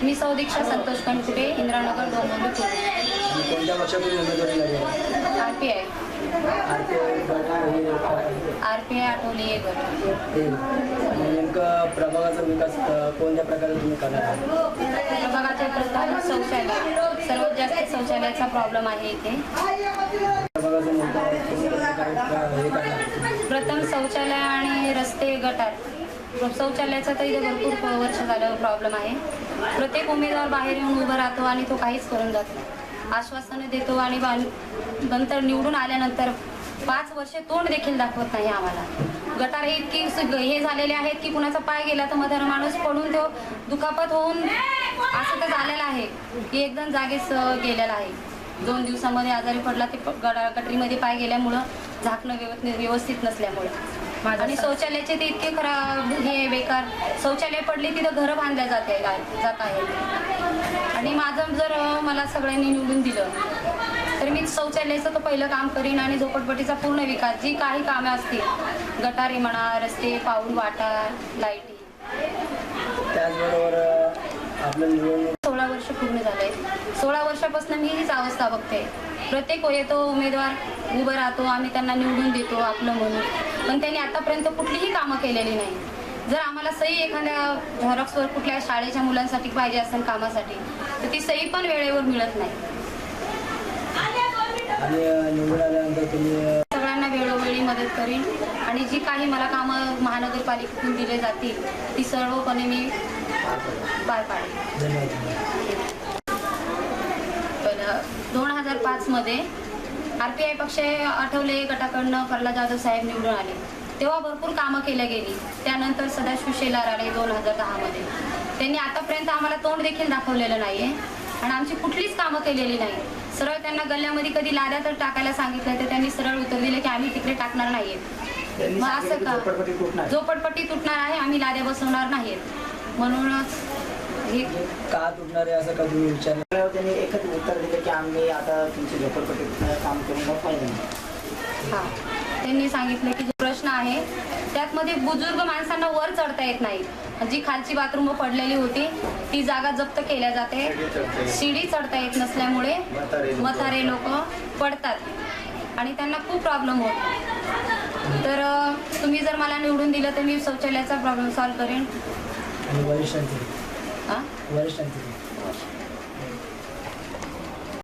मी सौदीक्षा संतोष कणकुटे, इंद्रानगर, डोंबिवली, पुणे. कोणत्या पक्षातून उमेदवारी लागली? RPI आठवली एक गट. नेमकं प्रभागाचा विकास कोणत्या प्रकारे तुम्ही करणार आहात? प्रभागाचे प्रथम शौचालय, सर्वात जास्त शौचालयाचा प्रॉब्लेम आहे इथे. प्रभागाचं हे करणार? प्रथम शौचालय आणि रस्ते, गटार. शौचालयाचा तर इथे भरपूर वर्ष झालं प्रॉब्लेम आहे. प्रत्येक उमेदवार बाहेर येऊन उभं राहतो आणि तो काहीच करून जात नाही. आश्वासनं देतो आणि नंतर निवडून आल्यानंतर 5 वर्ष तोंड देखील दाखवत नाही आम्हाला. गटार हे इतकी हे झालेले आहेत की कुणाचा पाय गेला तर म्हातारा माणूस पडून तो दुखापत होऊन असं तर झालेलं आहे की एकदम जागेच गेलेला आहे. 2 दिवसामध्ये आजारी पडला ते गटरीमध्ये पाय गेल्यामुळं, झाकणं व्यवस्थित नसल्यामुळे. आणि शौचालयाचे ते इतके खराब, हे बेकार शौचालय पडले तिथं घरं बांधल्या जात आहेत. आणि माझं जर मला सगळ्यांनी निवडून दिलं तर मी शौचालयाचं तर पहिलं काम करीन आणि झोपडपट्टीचा पूर्ण विकास, जी काही कामं असतील, गटारे म्हणा, रस्ते, पाऊल वाटा, लाईटी. त्याचबरोबर आपलं 16 वर्ष पूर्ण झाले. 16 वर्षापासून मी हीच अवस्था बघते. प्रत्येक येतो उमेदवार उभं राहतो, आम्ही त्यांना निवडून देतो आपलं म्हणून, पण त्यांनी आतापर्यंत कुठलीही कामं केलेली नाही. जर आम्हाला सही एखाद्या झेरॉक्सवर कुठल्या शाळेच्या मुलांसाठी पाहिजे असेल कामासाठी तर ती सही पण वेळेवर मिळत नाही. आणि निवडून आल्यानंतर तुम्ही सगळ्यांना वेळोवेळी मदत करीन आणि जी काही मला कामं महानगरपालिकेतून दिले जातील ती सर्वपणे मी पार पाडेन. धन्यवाद. 2005 मध्ये RPI पक्ष आठवले गटाकडनं प्रल्हाद जाधव साहेब निवडून आले, तेव्हा भरपूर कामं केल्या गेली. त्यानंतर सदाशिव शेलार आले 2010 मध्ये. त्यांनी आतापर्यंत आम्हाला तोंड देखील दाखवलेलं नाहीये आणि आमची कुठलीच कामं केलेली नाही. सरळ त्यांना गल्ल्यामध्ये कधी लाद्या तर टाकायला सांगितलं तर त्यांनी सरळ उत्तर दिले की आम्ही तिकडे टाकणार नाहीये. मग असं का? झोपडपट्टी तुटणार आहे, आम्ही लाद्या बसवणार नाहीत. म्हणूनच हे का तुटणार आहे असं का तुम्ही विचारलं? त्यांनी एकच उत्तर दिलं की आम्ही आता तुमची झोपडपट्टी काम करून पाहिजे. हां, त्यांनी सांगितलं की जो प्रश्न आहे त्यातमध्ये बुजुर्ग माणसांना वर चढता येत नाही. जी खालची बाथरूम पडलेली होती ती जागा जप्त केल्या जाते. शिडी चढता येत नसल्यामुळे म्हातारे लोक पडतात आणि त्यांना खूप प्रॉब्लेम होतो. तर तुम्ही जर मला निवडून दिलं तर मी शौचालयाचा प्रॉब्लेम सॉल्व्ह करेन. वरिष्ठांची हां, वरिष्ठांची